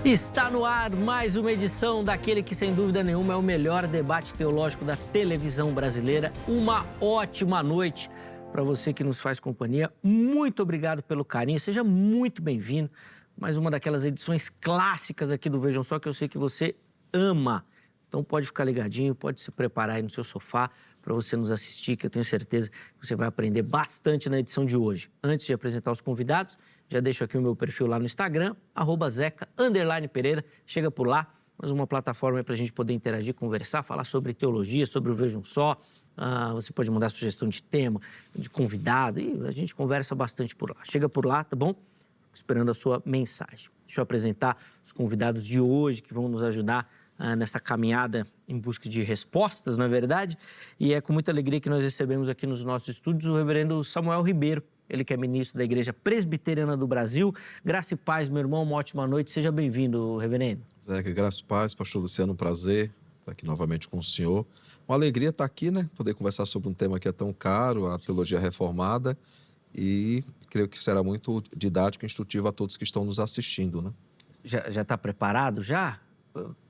Está no ar mais uma edição daquele que, sem dúvida nenhuma, é o melhor debate teológico da televisão brasileira. Uma ótima noite para você que nos faz companhia. Muito obrigado pelo carinho, seja muito bem-vindo. Mais uma daquelas edições clássicas aqui do Vejam Só, que eu sei que você ama. Então pode ficar ligadinho, pode se preparar aí no seu sofá para você nos assistir, que eu tenho certeza que você vai aprender bastante na edição de hoje. Antes de apresentar os convidados, já deixo aqui o meu perfil lá no Instagram, @zeca_pereira. Chega por lá, mais uma plataforma para a gente poder interagir, conversar, falar sobre teologia, sobre o Vejam Só. Você pode mandar sugestão de tema, de convidado, e a gente conversa bastante por lá. Chega por lá, tá bom? Esperando a sua mensagem. Deixa eu apresentar os convidados de hoje que vão nos ajudar nessa caminhada em busca de respostas, não é verdade? E é com muita alegria que nós recebemos aqui nos nossos estúdios o reverendo Samuel Ribeiro, ele que é ministro da Igreja Presbiteriana do Brasil. Graça e paz, meu irmão, uma ótima noite. Seja bem-vindo, reverendo. Zeca, graça e paz, pastor Luciano, um prazer estar aqui novamente com o senhor. Uma alegria estar aqui, né? Poder conversar sobre um tema que é tão caro, a teologia reformada, e creio que será muito didático e instrutivo a todos que estão nos assistindo, né? Já está preparado, já?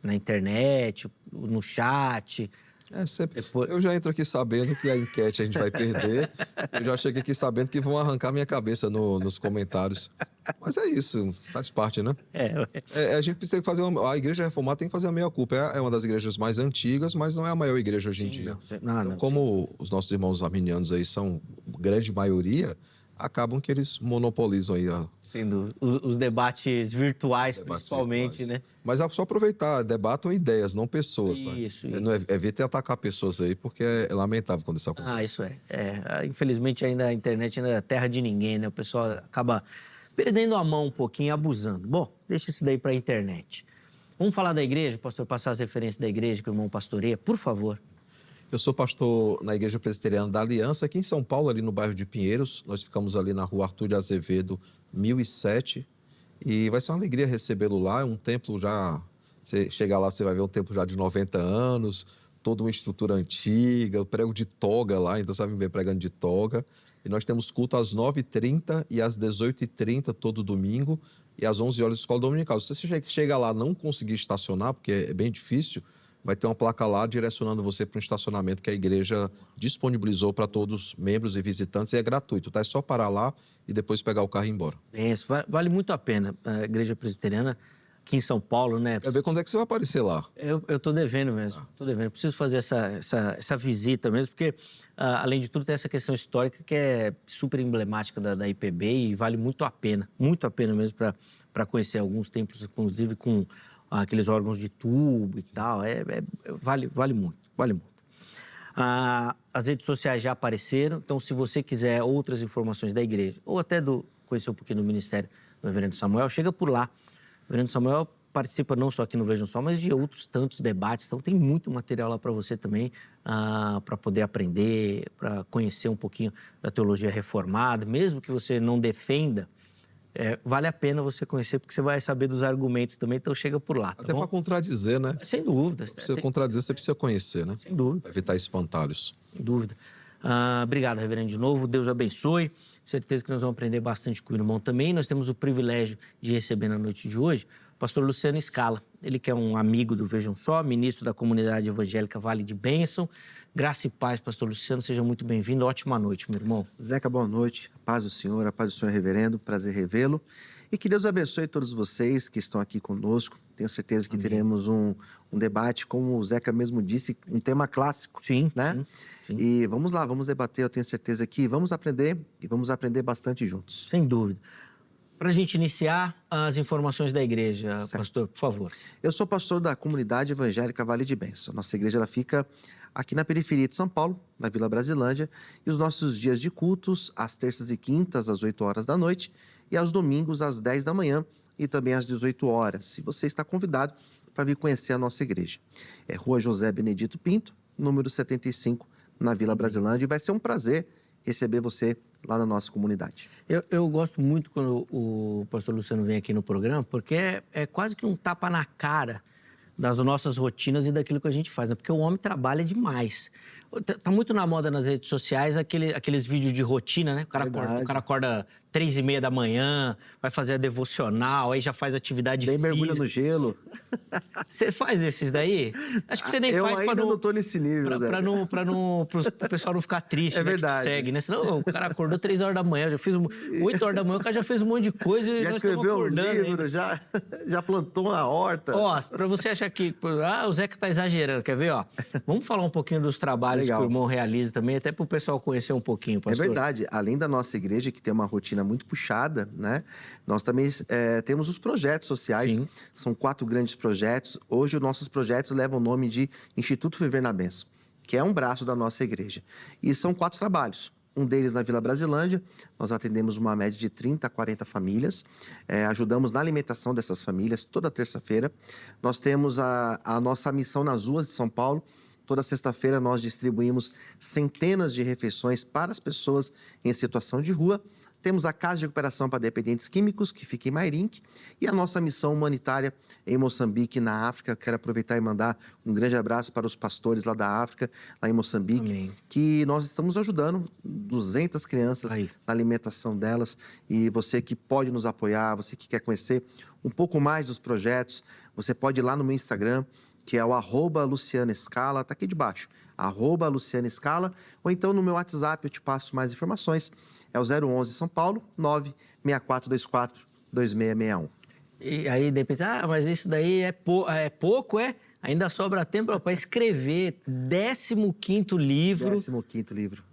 Na internet, no chat? Sempre. Eu já entro aqui sabendo que a enquete a gente vai perder. Eu já cheguei aqui sabendo que vão arrancar minha cabeça nos comentários. Mas é isso, faz parte, né? A gente precisa fazer a Igreja Reformada tem que fazer a meia-culpa. É uma das igrejas mais antigas, mas não é a maior igreja hoje em dia. Então, como os nossos irmãos arminianos aí são grande maioria, acabam que eles monopolizam aí sendo os debates virtuais, principalmente, virtuais, né? Mas é só aproveitar, debatam ideias, não pessoas. Isso. Não evite atacar pessoas aí, porque é lamentável quando isso acontece. Isso infelizmente, ainda a internet ainda é terra de ninguém, né? O pessoal acaba perdendo a mão um pouquinho, abusando. Bom, deixa isso daí para a internet. Vamos falar da igreja, pastor, passar as referências da igreja que o irmão pastoreia, por favor. Eu sou pastor na Igreja Presbiteriana da Aliança, aqui em São Paulo, ali no bairro de Pinheiros. Nós ficamos ali na rua Arthur de Azevedo, 1007. E vai ser uma alegria recebê-lo lá. É um templo já... Você chegar lá, você vai ver um templo já de 90 anos, toda uma estrutura antiga. Eu prego de toga lá, então você vai me ver pregando de toga. E nós temos culto às 9h30 e às 18h30 todo domingo. E às 11 horas escola dominical. Se você chega lá e não conseguir estacionar, porque é bem difícil, vai ter uma placa lá direcionando você para um estacionamento que a igreja disponibilizou para todos os membros e visitantes, e é gratuito, tá? É só parar lá e depois pegar o carro e ir embora. Isso, vale muito a pena. A Igreja Presbiteriana aqui em São Paulo, né? Quer ver quando é que você vai aparecer lá? Eu tô devendo mesmo, tô devendo. Preciso fazer essa visita mesmo, porque, além de tudo, tem essa questão histórica que é super emblemática da IPB e vale muito a pena mesmo para conhecer alguns templos, inclusive com aqueles órgãos de tubo e tal. Vale muito. As redes sociais já apareceram, então se você quiser outras informações da igreja ou até conhecer um pouquinho do ministério do reverendo Samuel, chega por lá. O reverendo Samuel participa não só aqui no Vejam Só, mas de outros tantos debates, então tem muito material lá para você também, para poder aprender, para conhecer um pouquinho da teologia reformada, mesmo que você não defenda. Vale a pena você conhecer, porque você vai saber dos argumentos também, então chega por lá. Até para contradizer, né? Sem dúvida. Para contradizer, você precisa conhecer, né? Sem dúvida. Para evitar espantalhos. Sem dúvida. Obrigado, reverendo, de novo. Deus abençoe. Certeza que nós vamos aprender bastante com o irmão também. Nós temos o privilégio de receber na noite de hoje o pastor Luciano Scala. Ele que é um amigo do Vejam Só, ministro da comunidade evangélica Vale de Bênção. Graça e paz, pastor Luciano. Seja muito bem-vindo. Ótima noite, meu irmão. Zeca, boa noite. A paz do Senhor, reverendo. Prazer revê-lo. E que Deus abençoe todos vocês que estão aqui conosco. Tenho certeza que teremos um debate, como o Zeca mesmo disse, um tema clássico. Sim, né? Sim. E vamos lá, vamos debater. Eu tenho certeza que vamos aprender e vamos aprender bastante juntos. Sem dúvida. Para a gente iniciar, as informações da igreja, Certo. pastor, por favor. Eu sou pastor da comunidade evangélica Vale de Bênção. Nossa igreja ela fica aqui na periferia de São Paulo, na Vila Brasilândia, e os nossos dias de cultos, às terças e quintas, às 8 horas da noite, e aos domingos, às 10 da manhã, e também às 18 horas. E você está convidado para vir conhecer a nossa igreja. É Rua José Benedito Pinto, número 75, na Vila Brasilândia, e vai ser um prazer receber você lá na nossa comunidade. Eu gosto muito quando o pastor Luciano vem aqui no programa, porque é quase que um tapa na cara das nossas rotinas e daquilo que a gente faz, né? Porque o homem trabalha demais. Tá muito na moda nas redes sociais aqueles vídeos de rotina, né? O cara acorda 3h30 da manhã, vai fazer a devocional, aí já faz atividade física. mergulha no gelo. Você faz esses daí? Acho que você nem faz Eu ainda não tô nesse nível, Zé. Pro pessoal não ficar triste, É né? verdade. Que segue, né? Senão o cara acordou 3 horas da manhã, 8 horas da manhã, o cara já fez um monte de coisa e Já nós estamos escreveu um acordando livro, ainda. já plantou uma horta. Ó, pra você achar que o Zeca tá exagerando, quer ver, ó? Vamos falar um pouquinho dos trabalhos Legal. que o irmão realiza também, até pro pessoal conhecer um pouquinho, pastor. É verdade. Além da nossa igreja, que tem uma rotina muito puxada, né? Nós também temos os projetos sociais. Sim. São 4 grandes projetos. Hoje, os nossos projetos levam o nome de Instituto Viver na Bênção, que é um braço da nossa igreja. E são 4 trabalhos. Um deles na Vila Brasilândia, nós atendemos uma média de 30 a 40 famílias, ajudamos na alimentação dessas famílias toda terça-feira. Nós temos a nossa missão nas ruas de São Paulo. Toda sexta-feira nós distribuímos centenas de refeições para as pessoas em situação de rua. Temos a Casa de Recuperação para Dependentes Químicos, que fica em Mairinque, e a nossa missão humanitária em Moçambique, na África. Quero aproveitar e mandar um grande abraço para os pastores lá da África, lá em Moçambique, Amém. que nós estamos ajudando 200 crianças Aí. na alimentação delas. E você que pode nos apoiar, você que quer conhecer um pouco mais dos projetos, você pode ir lá no meu Instagram, que é o @LucianoEscala, tá aqui debaixo, @LucianoEscala, ou então no meu WhatsApp eu te passo mais informações, é o 011 São Paulo, 964242661. E aí, de repente, mas isso daí é pouco, é? Ainda sobra tempo para escrever 15º livro. 15º livro.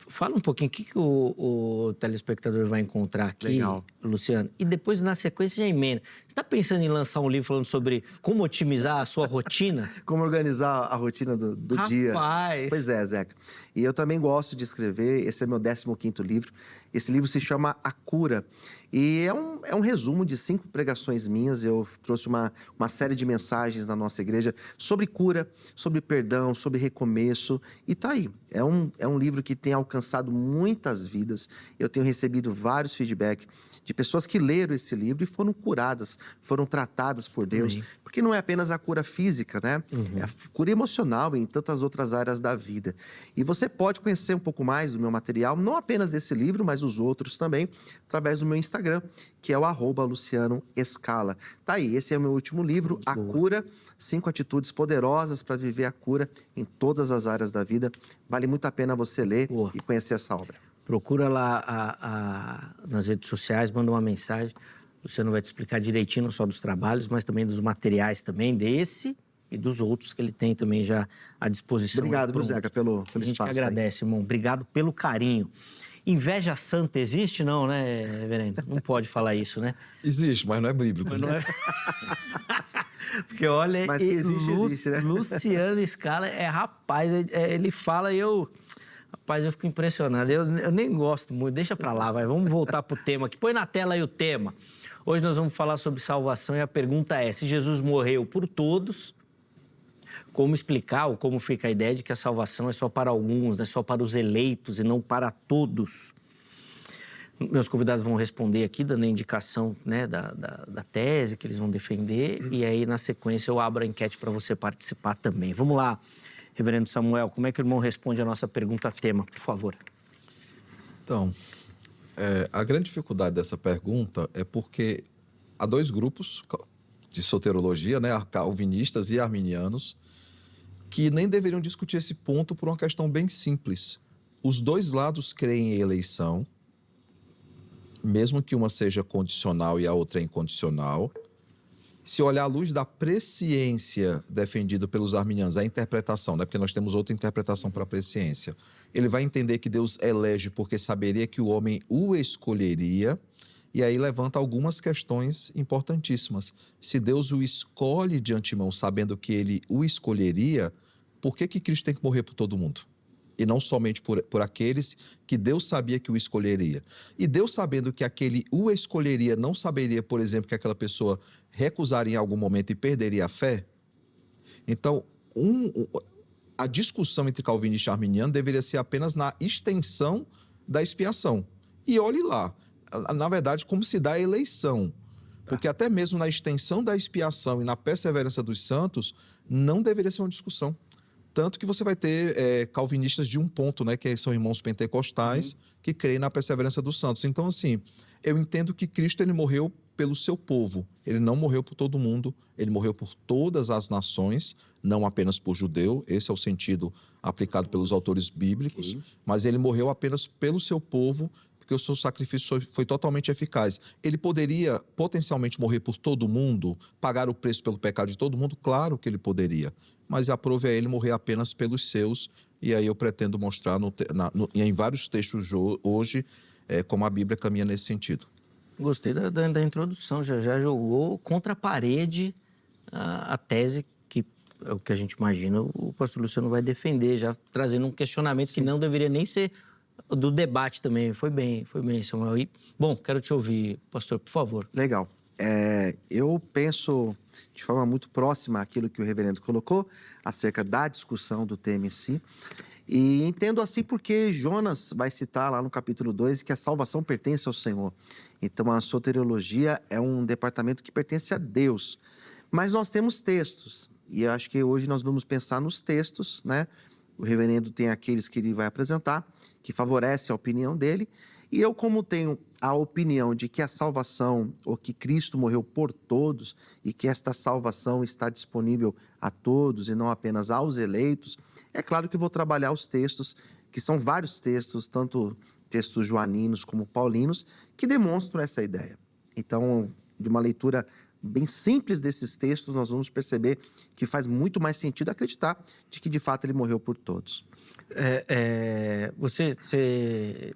Fala um pouquinho o que o telespectador vai encontrar aqui, Legal. Luciano. E depois, na sequência, já emenda. Você está pensando em lançar um livro falando sobre como otimizar a sua rotina? Como organizar a rotina do dia. Rapaz! Pois é, Zeca. E eu também gosto de escrever, esse é meu 15º livro. Esse livro se chama A Cura. E é um resumo de 5 pregações minhas. Eu trouxe uma série de mensagens na nossa igreja sobre cura, sobre perdão, sobre recomeço. E tá aí. É um livro que tem alcançado muitas vidas. Eu tenho recebido vários feedbacks de pessoas que leram esse livro e foram curadas, foram tratadas por Deus. Amém. Porque não é apenas a cura física, né? É a cura emocional em tantas outras áreas da vida. E você pode conhecer um pouco mais do meu material, não apenas desse livro, mas os outros também, através do meu Instagram, que é o @LucianoEscala. Tá aí, esse é o meu último livro, A Cura, 5 atitudes poderosas para viver a cura em todas as áreas da vida. Vale muito a pena você ler Boa. e conhecer essa obra. Procura lá nas redes sociais, manda uma mensagem. O Luciano vai te explicar direitinho, não só dos trabalhos, mas também dos materiais também, desse e dos outros que ele tem também já à disposição. Obrigado, viu, Zeca, pelo A gente que espaço. agradece, irmão. Obrigado pelo carinho. Inveja santa existe? Não, né, reverendo? Não pode falar isso, né? Existe, mas não é bíblico. Mas não é... Porque olha, Mas que existe, né? Luciano Escala rapaz, ele fala e rapaz, eu fico impressionado. Eu nem gosto muito, deixa pra lá, vai. Vamos voltar pro tema aqui. Põe na tela aí o tema. Hoje nós vamos falar sobre salvação e a pergunta é: se Jesus morreu por todos, como explicar ou como fica a ideia de que a salvação é só para alguns, né? Só para os eleitos e não para todos? Meus convidados vão responder aqui, dando a indicação, né, da tese que eles vão defender. E aí, na sequência, eu abro a enquete para você participar também. Vamos lá, reverendo Samuel, como é que o irmão responde a nossa pergunta-tema, por favor? Então, a grande dificuldade dessa pergunta é porque há 2 grupos de soterologia, né, calvinistas e arminianos, que nem deveriam discutir esse ponto por uma questão bem simples. Os 2 lados creem em eleição, mesmo que uma seja condicional e a outra é incondicional. Se olhar à luz da presciência defendida pelos arminianos, a interpretação, né? Porque nós temos outra interpretação para a presciência, ele vai entender que Deus elege porque saberia que o homem o escolheria, e aí levanta algumas questões importantíssimas. Se Deus o escolhe de antemão sabendo que ele o escolheria, por que Cristo tem que morrer por todo mundo? E não somente por aqueles que Deus sabia que o escolheria. E Deus, sabendo que aquele o escolheria, não saberia, por exemplo, que aquela pessoa recusaria em algum momento e perderia a fé? Então, a discussão entre calvinista e arminiano deveria ser apenas na extensão da expiação. E olhe lá, na verdade, como se dá a eleição. Porque até mesmo na extensão da expiação e na perseverança dos santos, não deveria ser uma discussão. Tanto que você vai ter calvinistas de um ponto, né, que são irmãos pentecostais, que creem na perseverança dos santos. Então, assim, eu entendo que Cristo ele morreu pelo seu povo. Ele não morreu por todo mundo, ele morreu por todas as nações, não apenas por judeu. Esse é o sentido aplicado pelos autores bíblicos. Mas ele morreu apenas pelo seu povo, porque o seu sacrifício foi totalmente eficaz. Ele poderia potencialmente morrer por todo mundo, pagar o preço pelo pecado de todo mundo? Claro que ele poderia. Mas aprove a ele morrer apenas pelos seus. E aí eu pretendo mostrar em vários textos hoje como a Bíblia caminha nesse sentido. Gostei da introdução, já jogou contra a parede a tese que é o que a gente imagina o pastor Luciano vai defender, já trazendo um questionamento que não deveria nem ser do debate também. Foi bem, Samuel. E, bom, quero te ouvir, pastor, por favor. Legal. Eu penso de forma muito próxima àquilo que o reverendo colocou acerca da discussão do tema em si. E entendo assim porque Jonas vai citar lá no capítulo 2 que a salvação pertence ao Senhor. Então, a soteriologia é um departamento que pertence a Deus. Mas nós temos textos, e eu acho que hoje nós vamos pensar nos textos, né? O reverendo tem aqueles que ele vai apresentar, que favorecem a opinião dele. E eu, como tenho a opinião de que a salvação, ou que Cristo morreu por todos, e que esta salvação está disponível a todos e não apenas aos eleitos, é claro que eu vou trabalhar os textos, que são vários textos, tanto textos joaninos como paulinos, que demonstram essa ideia. Então, de uma leitura bem simples desses textos, nós vamos perceber que faz muito mais sentido acreditar de que, de fato, ele morreu por todos. Você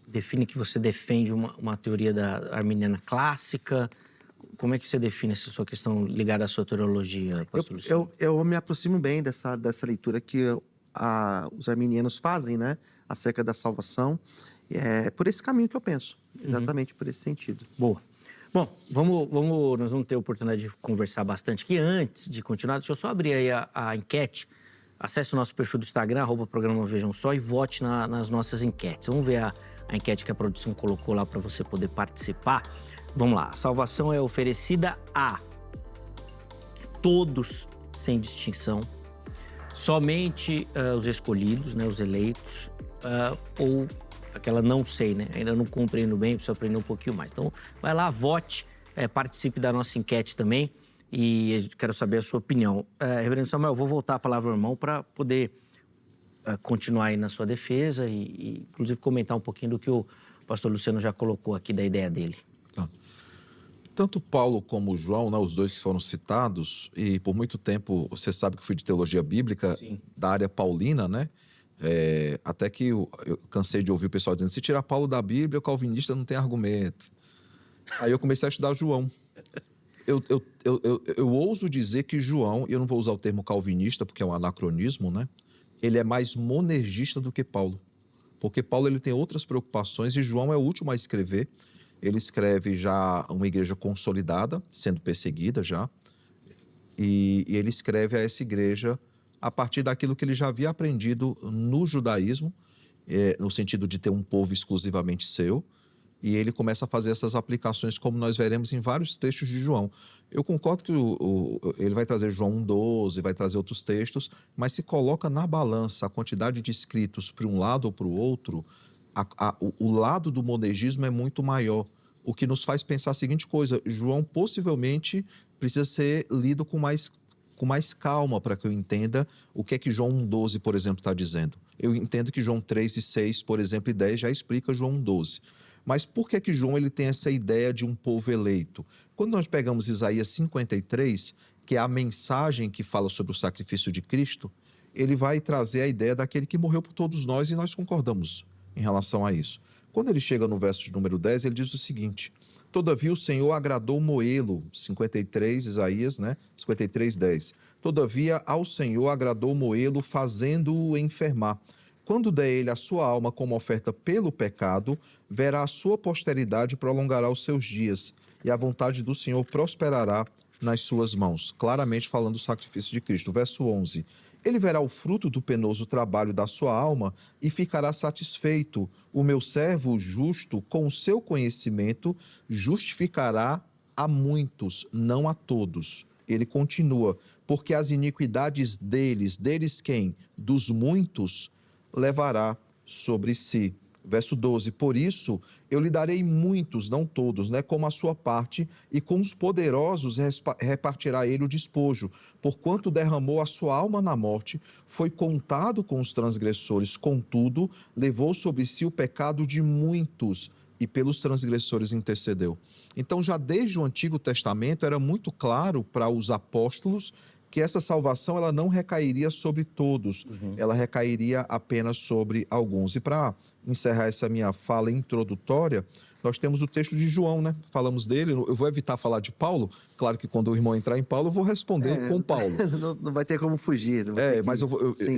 define que você defende uma teoria da arminiana clássica. Como é que você define essa sua questão ligada à soteriologia, pastor Luciano? Eu me aproximo bem dessa leitura que os arminianos fazem, né, acerca da salvação. É por esse caminho que eu penso, exatamente por esse sentido. Boa. Bom, nós vamos ter a oportunidade de conversar bastante aqui. Antes de continuar, deixa eu só abrir aí a enquete. Acesse o nosso perfil do Instagram, @programa Vejam Só, e vote nas nossas enquetes. Vamos ver a enquete que a produção colocou lá para você poder participar. Vamos lá. A salvação é oferecida a todos, sem distinção, somente os escolhidos, né, os eleitos, ou aquela não sei, né? Ainda não compreendo bem, preciso aprender um pouquinho mais. Então, vai lá, vote, participe da nossa enquete também e quero saber a sua opinião. Reverendo Samuel, vou voltar a palavra ao irmão para poder continuar aí na sua defesa e, inclusive, comentar um pouquinho do que o pastor Luciano já colocou aqui da ideia dele. Tá. Tanto Paulo como João, né, os dois que foram citados, e por muito tempo, você sabe que eu fui de teologia bíblica, sim, da área paulina, né? Até que eu cansei de ouvir o pessoal dizendo, se tirar Paulo da Bíblia, o calvinista não tem argumento. Aí eu comecei a estudar João. Eu ouso dizer que João, e eu não vou usar o termo calvinista, porque é um anacronismo, né? Ele é mais monergista do que Paulo. Porque Paulo ele tem outras preocupações e João é o último a escrever. Ele escreve já uma igreja consolidada, sendo perseguida já. E ele escreve a essa igreja a partir daquilo que ele já havia aprendido no judaísmo, no sentido de ter um povo exclusivamente seu, e ele começa a fazer essas aplicações, como nós veremos em vários textos de João. Eu concordo que ele vai trazer João 1,12, vai trazer outros textos, mas se coloca na balança a quantidade de escritos para um lado ou para o outro, o lado do monergismo é muito maior, o que nos faz pensar a seguinte coisa: João possivelmente precisa ser lido com mais calma para que eu entenda o que é que João 1,12, por exemplo, está dizendo. Eu entendo que João 3:6, por exemplo, e 10 já explica João 1,12. Mas por que é que João ele tem essa ideia de um povo eleito? Quando nós pegamos Isaías 53, que é a mensagem que fala sobre o sacrifício de Cristo, ele vai trazer a ideia daquele que morreu por todos nós, e nós concordamos em relação a isso. Quando ele chega no verso de número 10, ele diz o seguinte: todavia o Senhor agradou Moê-lo, 53, Isaías, né? 53:10. Todavia ao Senhor agradou Moê-lo, fazendo-o enfermar. Quando der ele a sua alma como oferta pelo pecado, verá a sua posteridade e prolongará os seus dias, e a vontade do Senhor prosperará nas suas mãos. Claramente falando do sacrifício de Cristo. Verso 11. Ele verá o fruto do penoso trabalho da sua alma e ficará satisfeito. O meu servo justo, com o seu conhecimento, justificará a muitos, não a todos. ele continua, porque as iniquidades deles quem? Dos muitos, levará sobre si. Verso 12, por isso eu lhe darei muitos, não todos, né, como a sua parte, e com os poderosos repartirá ele o despojo. Porquanto derramou a sua alma na morte, foi contado com os transgressores, contudo, levou sobre si o pecado de muitos, e pelos transgressores intercedeu. Então, já desde o Antigo Testamento, era muito claro para os apóstolos que essa salvação ela não recairia sobre todos, ela recairia apenas sobre alguns. E para encerrar essa minha fala introdutória, nós temos o texto de João, né? Falamos dele, eu vou evitar falar de Paulo, claro que quando o irmão entrar em Paulo, eu vou responder com Paulo. Não vai ter como fugir. Mas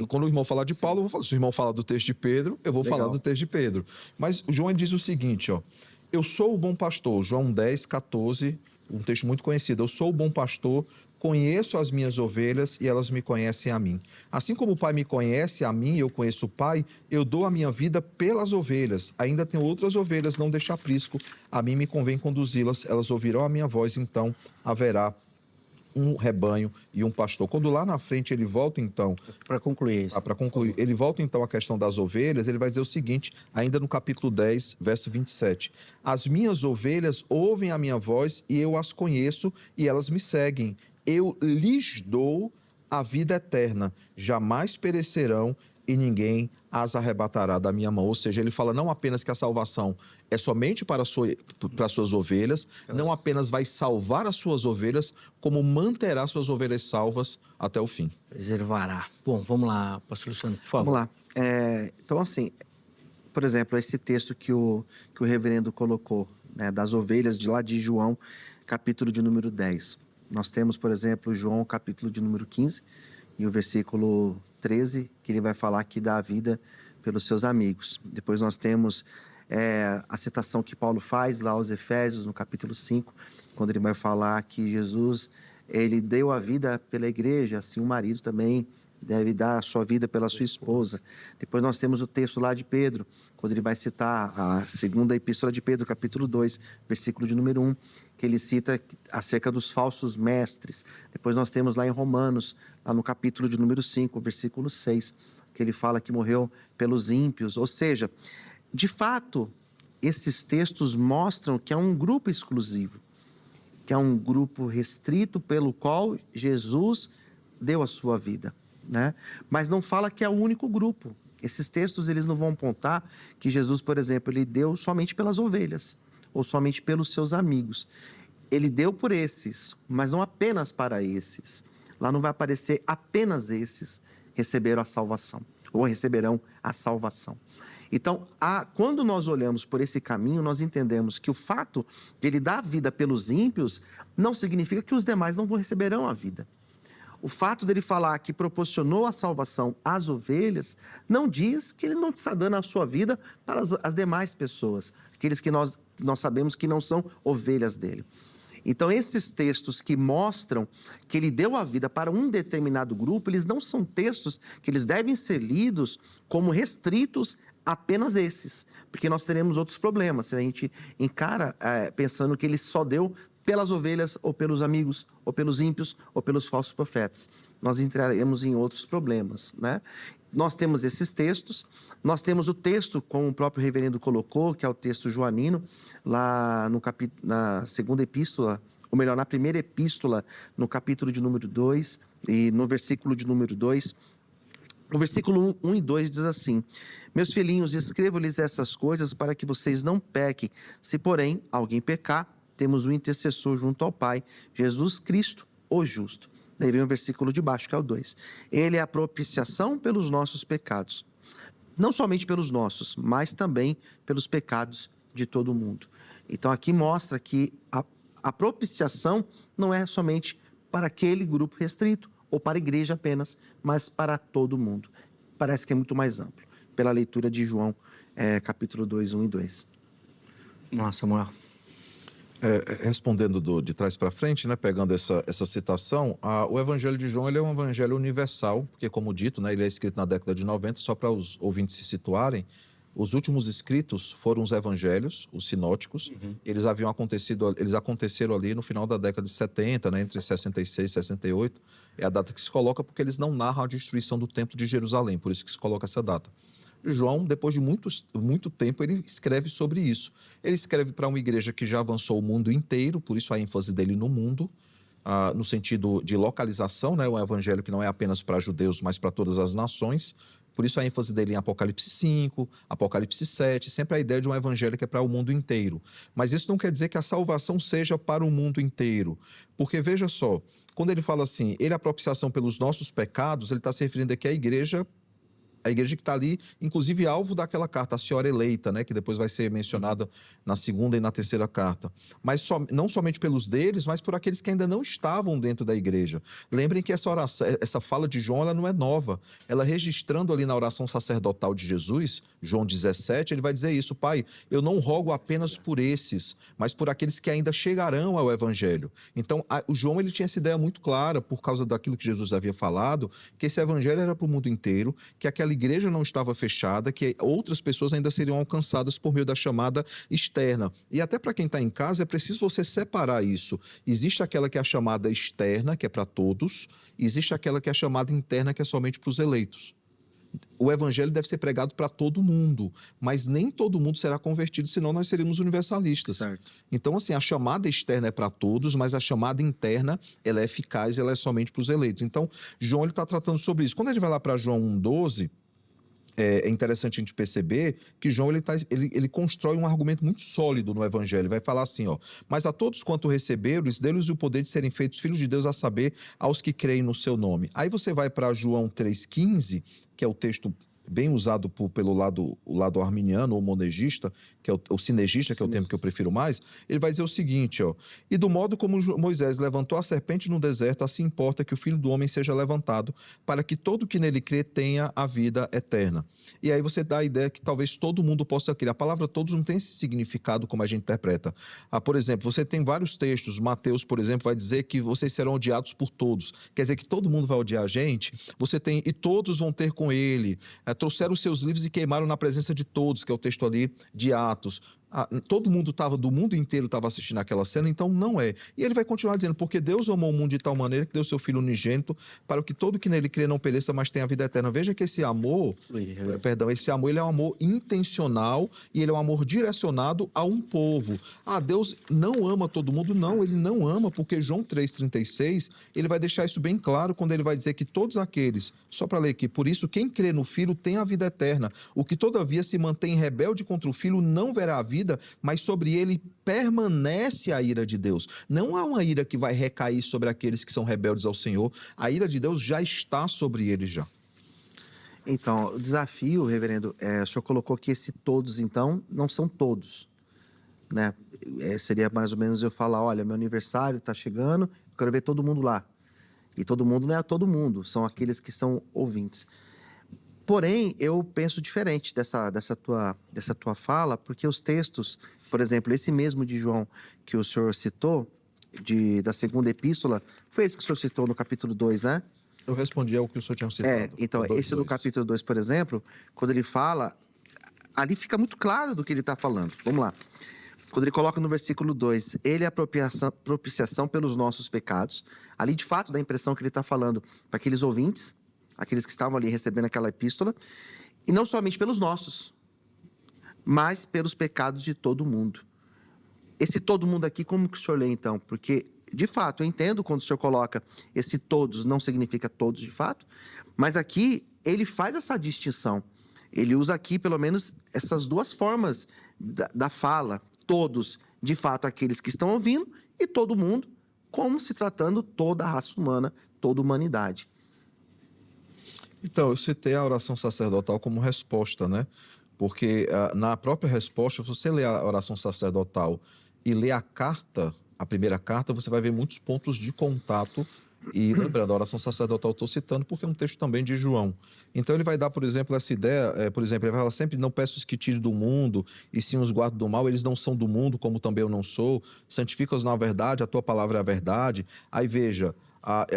quando o irmão falar de Paulo, eu vou falar. Se o irmão falar do texto de Pedro, eu vou falar do texto de Pedro. Mas João diz o seguinte, ó, eu sou o bom pastor, João 10, 14, um texto muito conhecido, eu sou o bom pastor, conheço as minhas ovelhas e elas me conhecem a mim. Assim como o Pai me conhece a mim e eu conheço o Pai, eu dou a minha vida pelas ovelhas. Ainda tenho outras ovelhas, não deixe aprisco. A mim me convém conduzi-las, elas ouvirão a minha voz, então haverá um rebanho e um pastor. Quando lá na frente ele volta então... Para concluir isso. Para concluir, ele volta então à questão das ovelhas, ele vai dizer o seguinte, ainda no capítulo 10, verso 27. As minhas ovelhas ouvem a minha voz e eu as conheço e elas me seguem. Eu lhes dou a vida eterna, jamais perecerão e ninguém as arrebatará da minha mão. Ou seja, ele fala não apenas que a salvação é somente para as suas ovelhas, não apenas vai salvar as suas ovelhas, como manterá suas ovelhas salvas até o fim. Preservará. Bom, vamos lá, pastor Luciano, por favor. Vamos lá. Então, assim, por exemplo, esse texto que o reverendo colocou, né, das ovelhas de lá de João, capítulo de número 10. Nós temos, por exemplo, João, capítulo de número 15, e o versículo 13, que ele vai falar que dá a vida pelos seus amigos. Depois nós temos a citação que Paulo faz lá aos Efésios, no capítulo 5, quando ele vai falar que Jesus, ele deu a vida pela igreja, assim o marido também deve dar a sua vida pela sua esposa. Depois nós temos o texto lá de Pedro, quando ele vai citar a segunda epístola de Pedro, capítulo 2, versículo de número 1, que ele cita acerca dos falsos mestres. Depois nós temos lá em Romanos, lá no capítulo de número 5, versículo 6, que ele fala que morreu pelos ímpios. Ou seja, de fato, esses textos mostram que é um grupo exclusivo, que é um grupo restrito pelo qual Jesus deu a sua vida, né? Mas não fala que é o único grupo. Esses textos eles não vão apontar que Jesus, por exemplo, ele deu somente pelas ovelhas ou somente pelos seus amigos. Ele deu por esses, mas não apenas para esses. Lá não vai aparecer apenas esses receberam a salvação ou receberão a salvação. Então, quando nós olhamos por esse caminho, nós entendemos que o fato de ele dar a vida pelos ímpios não significa que os demais não receberão a vida. O fato dele falar que proporcionou a salvação às ovelhas não diz que ele não está dando a sua vida para as demais pessoas, aqueles que nós sabemos que não são ovelhas dele. Então, esses textos que mostram que ele deu a vida para um determinado grupo, eles não são textos que eles devem ser lidos como restritos apenas esses, porque nós teremos outros problemas se a gente encara pensando que ele só deu pelas ovelhas, ou pelos amigos, ou pelos ímpios, ou pelos falsos profetas. Nós entraremos em outros problemas, né? Nós temos esses textos, nós temos o texto, como o próprio reverendo colocou, que é o texto joanino, lá na segunda epístola, ou melhor, na primeira epístola, no capítulo de número 2, e no versículo de número 2, o versículo 1 e 2 diz assim: meus filhinhos, escrevo-lhes essas coisas para que vocês não pequem. Se, porém, alguém pecar, temos um intercessor junto ao Pai, Jesus Cristo, o justo. Daí vem o versículo de baixo, que é o 2. Ele é a propiciação pelos nossos pecados. Não somente pelos nossos, mas também pelos pecados de todo mundo. Então, aqui mostra que a propiciação não é somente para aquele grupo restrito, ou para a igreja apenas, mas para todo mundo. Parece que é muito mais amplo, pela leitura de João, capítulo 2, 1 e 2. Nossa, Samuel. Respondendo de trás para frente, né, pegando essa citação, o Evangelho de João ele é um evangelho universal, porque, como dito, né, ele é escrito na década de 90, só para os ouvintes se situarem, Os últimos escritos foram os evangelhos, os sinóticos. Eles aconteceram ali no final da década de 70, né, entre 66 e 68. É a data que se coloca porque eles não narram a destruição do templo de Jerusalém, por isso que se coloca essa data. João, depois de muito tempo, ele escreve sobre isso. Ele escreve para uma igreja que já avançou o mundo inteiro, por isso a ênfase dele no mundo, no sentido de localização, né? Um evangelho que não é apenas para judeus, mas para todas as nações. Por isso a ênfase dele em Apocalipse 5, Apocalipse 7, sempre a ideia de um evangelho que é para o mundo inteiro. Mas isso não quer dizer que a salvação seja para o mundo inteiro. Porque, veja só, quando ele fala assim, ele é a propiciação pelos nossos pecados, ele está se referindo aqui à igreja que está ali, inclusive alvo daquela carta, a senhora eleita, né, que depois vai ser mencionada na segunda e na terceira carta. Mas não somente pelos deles, mas por aqueles que ainda não estavam dentro da igreja. Lembrem que essa fala de João, ela não é nova. Ela registrando ali na oração sacerdotal de Jesus, João 17, ele vai dizer isso: Pai, eu não rogo apenas por esses, mas por aqueles que ainda chegarão ao evangelho. Então, o João, ele tinha essa ideia muito clara, por causa daquilo que Jesus havia falado, que esse evangelho era para o mundo inteiro, que aquela igreja não estava fechada, que outras pessoas ainda seriam alcançadas por meio da chamada externa. E até para quem está em casa, é preciso você separar isso. Existe aquela que é a chamada externa, que é para todos, e existe aquela que é a chamada interna, que é somente para os eleitos. O evangelho deve ser pregado para todo mundo, mas nem todo mundo será convertido, senão nós seríamos universalistas. Certo. Então, assim, a chamada externa é para todos, mas a chamada interna, ela é eficaz, ela é somente para os eleitos. Então, João está tratando sobre isso. Quando ele vai lá para João 1,12, é interessante a gente perceber que João ele constrói um argumento muito sólido no evangelho. Vai falar assim, ó: mas a todos quanto receberam, deu-lhes o poder de serem feitos filhos de Deus, a saber, aos que creem no seu nome. Aí você vai para João 3,15, que é o texto bem usado pelo lado arminiano ou monegista, que é o sinergista, que é o termo que eu prefiro mais. Ele vai dizer o seguinte, ó: e do modo como Moisés levantou a serpente no deserto, assim importa que o Filho do Homem seja levantado, para que todo que nele crê tenha a vida eterna. E aí você dá a ideia que talvez todo mundo possa crer. A palavra todos não tem esse significado como a gente interpreta. Por exemplo, você tem vários textos. Mateus, por exemplo, vai dizer que vocês serão odiados por todos. Quer dizer que todo mundo vai odiar a gente. Você tem, e todos vão ter com ele. Trouxeram os seus livros e queimaram na presença de todos, que é o texto ali de Atos. Todo mundo do mundo inteiro estava assistindo aquela cena, então não é. E ele vai continuar dizendo: porque Deus amou o mundo de tal maneira que deu seu Filho unigênito, para que todo que nele crê não pereça, mas tenha a vida eterna. Veja que esse amor, ele é um amor intencional e ele é um amor direcionado a um povo. Deus não ama todo mundo? Não, ele não ama, porque João 3,36, ele vai deixar isso bem claro quando ele vai dizer que todos aqueles, só para ler aqui, por isso quem crê no Filho tem a vida eterna. O que todavia se mantém rebelde contra o Filho não verá a vida, mas sobre ele permanece a ira de Deus. Não há uma ira que vai recair sobre aqueles que são rebeldes ao Senhor. A ira de Deus já está sobre eles já. Então, o desafio, reverendo, o senhor colocou que esse todos, então, não são todos, né? Seria mais ou menos eu falar: olha, meu aniversário está chegando, eu quero ver todo mundo lá. E todo mundo não é todo mundo, são aqueles que são ouvintes. Porém, eu penso diferente dessa tua fala, porque os textos, por exemplo, esse mesmo de João que o senhor citou, da segunda epístola, foi esse que o senhor citou no capítulo 2, né? Eu respondi ao que o senhor tinha citado. Então, esse do capítulo 2, por exemplo, quando ele fala, ali fica muito claro do que ele está falando. Vamos lá. Quando ele coloca no versículo 2, ele é a propiciação pelos nossos pecados. Ali, de fato, dá a impressão que ele está falando para aqueles ouvintes, aqueles que estavam ali recebendo aquela epístola, e não somente pelos nossos, mas pelos pecados de todo mundo. Esse todo mundo aqui, como que o senhor lê então? Porque, de fato, eu entendo quando o senhor coloca esse todos, não significa todos de fato, mas aqui ele faz essa distinção. Ele usa aqui, pelo menos, essas duas formas da fala. Todos, de fato, aqueles que estão ouvindo, e todo mundo, como se tratando toda a raça humana, toda a humanidade. Então, eu citei a oração sacerdotal como resposta, né? Porque na própria resposta, se você lê a oração sacerdotal e lê a carta, a primeira carta, você vai ver muitos pontos de contato. E lembrando, a oração sacerdotal eu estou citando porque é um texto também de João. Então ele vai dar, por exemplo, essa ideia, por exemplo, ele vai falar sempre: não peço os que tire do mundo, e sim os guardo do mal, eles não são do mundo, como também eu não sou. Santifica-os na verdade, a tua palavra é a verdade. Aí veja,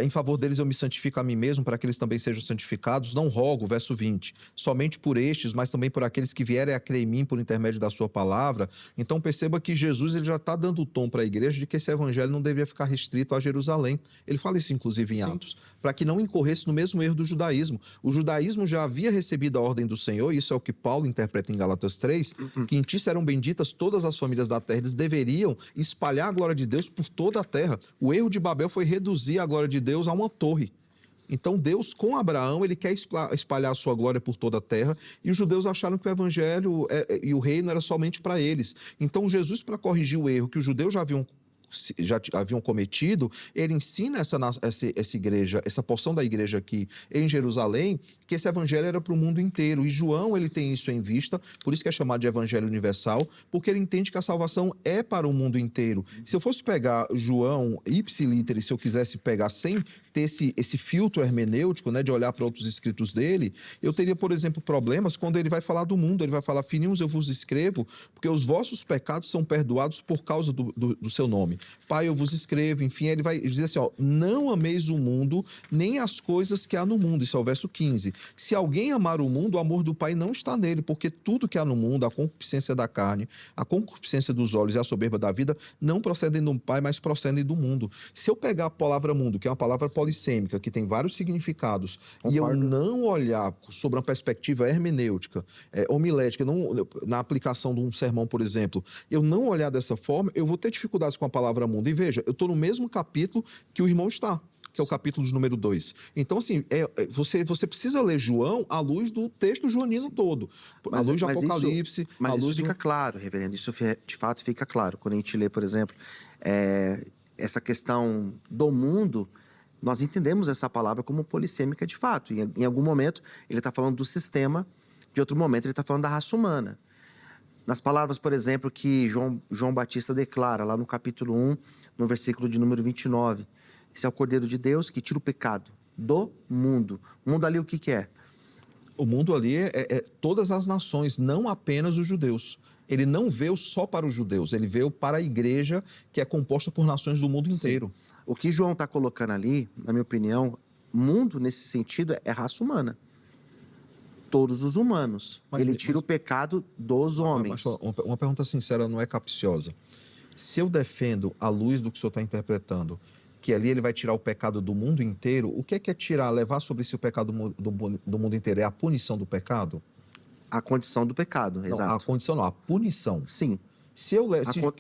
Em favor deles eu me santifico a mim mesmo, para que eles também sejam santificados. Não rogo, verso 20, somente por estes, mas também por aqueles que vierem a crer em mim por intermédio da sua palavra. Então perceba que Jesus ele já está dando o tom para a igreja de que esse evangelho não deveria ficar restrito a Jerusalém. Ele fala isso inclusive em Atos, para que não incorresse no mesmo erro do judaísmo. O judaísmo já havia recebido a ordem do Senhor, e isso é o que Paulo interpreta em Gálatas 3, que em ti serão benditas todas as famílias da terra. Eles deveriam espalhar a glória de Deus por toda a terra. O erro de Babel foi reduzir a glória de Deus a uma torre. Então Deus, com Abraão, ele quer espalhar a sua glória por toda a terra, e os judeus acharam que o evangelho e o reino era somente para eles. Então Jesus, para corrigir o erro que os judeus já haviam cometido, ele ensina essa igreja, essa porção da igreja aqui em Jerusalém, que esse evangelho era para o mundo inteiro. E João, ele tem isso em vista, por isso que é chamado de evangelho universal, porque ele entende que a salvação é para o mundo inteiro. Se eu fosse pegar João ipsiliter, se eu quisesse pegar sem ter esse filtro hermenêutico, né, de olhar para outros escritos dele, eu teria, por exemplo, problemas quando ele vai falar do mundo. Ele vai falar: filhinhos, eu vos escrevo porque os vossos pecados são perdoados por causa do seu nome. Pai, eu vos escrevo. Enfim, ele vai dizer assim, não ameis o mundo, nem as coisas que há no mundo. Isso é o verso 15. Se alguém amar o mundo, o amor do Pai não está nele, porque tudo que há no mundo, a concupiscência da carne, a concupiscência dos olhos e a soberba da vida, não procedem do Pai, mas procedem do mundo. Se eu pegar a palavra mundo, que é uma palavra polissêmica, que tem vários significados, e eu não olhar sobre uma perspectiva hermenêutica, homilética, na aplicação de um sermão, por exemplo, eu não olhar dessa forma, eu vou ter dificuldades com a palavra mundo. E veja, eu estou no mesmo capítulo que o irmão está, que é o capítulo de número 2. Então, assim, você precisa ler João à luz do texto joanino todo. À luz de Apocalipse. Mas isso fica claro, reverendo. Isso de fato fica claro. Quando a gente lê, por exemplo, essa questão do mundo, nós entendemos essa palavra como polissêmica de fato. Em algum momento, ele está falando do sistema, de outro momento, ele está falando da raça humana. Nas palavras, por exemplo, que João Batista declara lá no capítulo 1, no versículo de número 29. Esse é o Cordeiro de Deus que tira o pecado do mundo. O mundo ali o que é? O mundo ali é todas as nações, não apenas os judeus. Ele não veio só para os judeus, ele veio para a igreja que é composta por nações do mundo inteiro. Sim. O que João está colocando ali, na minha opinião, mundo nesse sentido é raça humana. Todos os humanos. Ele tira o pecado dos homens. Uma pergunta sincera, não é capciosa. Se eu defendo, à luz do que o senhor está interpretando, que ali ele vai tirar o pecado do mundo inteiro, o que é tirar, levar sobre si o pecado do mundo inteiro? É a punição do pecado? A condição do pecado, não, exato. A condição não, a punição. Sim.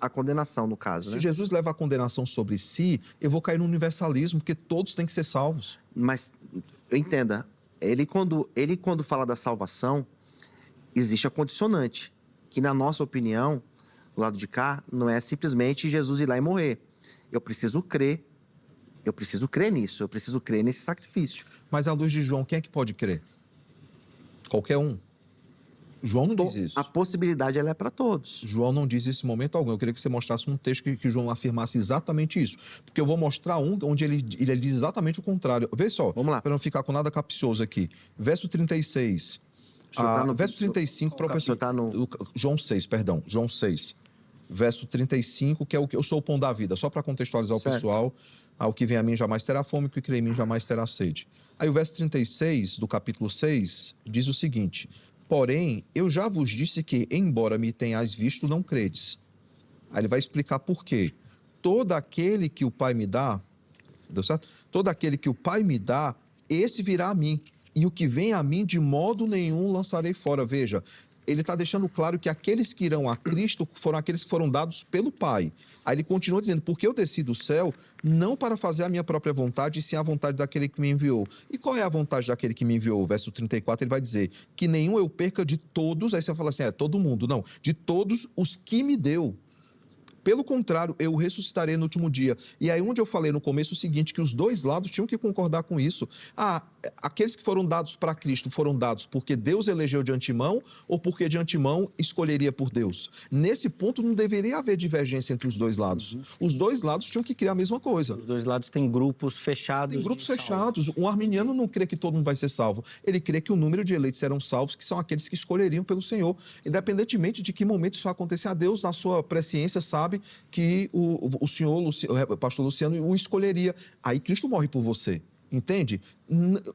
A condenação, no caso, Se né? Jesus leva a condenação sobre si, eu vou cair no universalismo, porque todos têm que ser salvos. Mas, entenda, ele quando fala da salvação, existe a condicionante, que na nossa opinião, do lado de cá, não é simplesmente Jesus ir lá e morrer. Eu preciso crer nisso, eu preciso crer nesse sacrifício. Mas à luz de João, quem é que pode crer? Qualquer um. João não diz isso. A possibilidade ela é para todos. João não diz isso em momento algum. Eu queria que você mostrasse um texto que João afirmasse exatamente isso. Porque eu vou mostrar onde ele diz exatamente o contrário. Vê só, vamos lá, para não ficar com nada capcioso aqui. Verso 36. Verso 35, próprio assim. João 6, perdão. João 6. Verso 35, que é o que eu sou o pão da vida. Só para contextualizar o pessoal. Ao que vem a mim jamais terá fome, o que crê em mim jamais terá sede. Aí o verso 36 do capítulo 6 diz o seguinte: porém, eu já vos disse que, embora me tenhais visto, não credes. Aí ele vai explicar por quê. Todo aquele que o Pai me dá, deu certo? Todo aquele que o Pai me dá, esse virá a mim. E o que vem a mim, de modo nenhum lançarei fora. Veja, ele está deixando claro que aqueles que irão a Cristo foram aqueles que foram dados pelo Pai. Aí ele continua dizendo, porque eu desci do céu, não para fazer a minha própria vontade, e sim a vontade daquele que me enviou. E qual é a vontade daquele que me enviou? Verso 34, ele vai dizer, que nenhum eu perca de todos, aí você vai falar assim, todo mundo. Não, de todos os que me deu. Pelo contrário, eu ressuscitarei no último dia. E aí onde eu falei no começo o seguinte, que os dois lados tinham que concordar com isso. Aqueles que foram dados para Cristo foram dados porque Deus elegeu de antemão ou porque de antemão escolheria por Deus. Nesse ponto não deveria haver divergência entre os dois lados. Os dois lados tinham que criar a mesma coisa. Os dois lados têm grupos fechados. Tem grupos fechados. Um arminiano não crê que todo mundo vai ser salvo. Ele crê que o número de eleitos serão salvos, que são aqueles que escolheriam pelo Senhor. Independentemente de que momento isso vai acontecer, a Deus, na sua presciência, sabe sabe que o senhor, o pastor Luciano, o escolheria. Aí Cristo morre por você. Entende?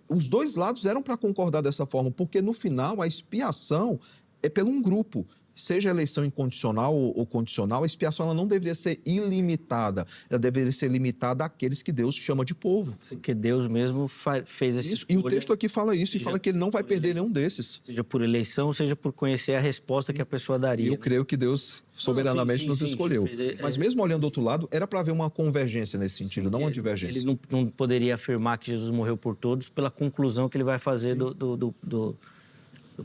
Os dois lados eram para concordar dessa forma, porque no final a expiação é pelo um grupo. Seja eleição incondicional ou condicional, a expiação ela não deveria ser ilimitada. Ela deveria ser limitada àqueles que Deus chama de povo. Porque Deus mesmo fez essa Isso. E o texto aqui fala isso, e fala que ele não vai perder nenhum desses. Seja por eleição, seja por conhecer a resposta que a pessoa daria. E eu creio que Deus soberanamente nos escolheu. Mas mesmo olhando do outro lado, era para haver uma convergência nesse sentido, não uma divergência. Ele não poderia afirmar que Jesus morreu por todos pela conclusão que ele vai fazer do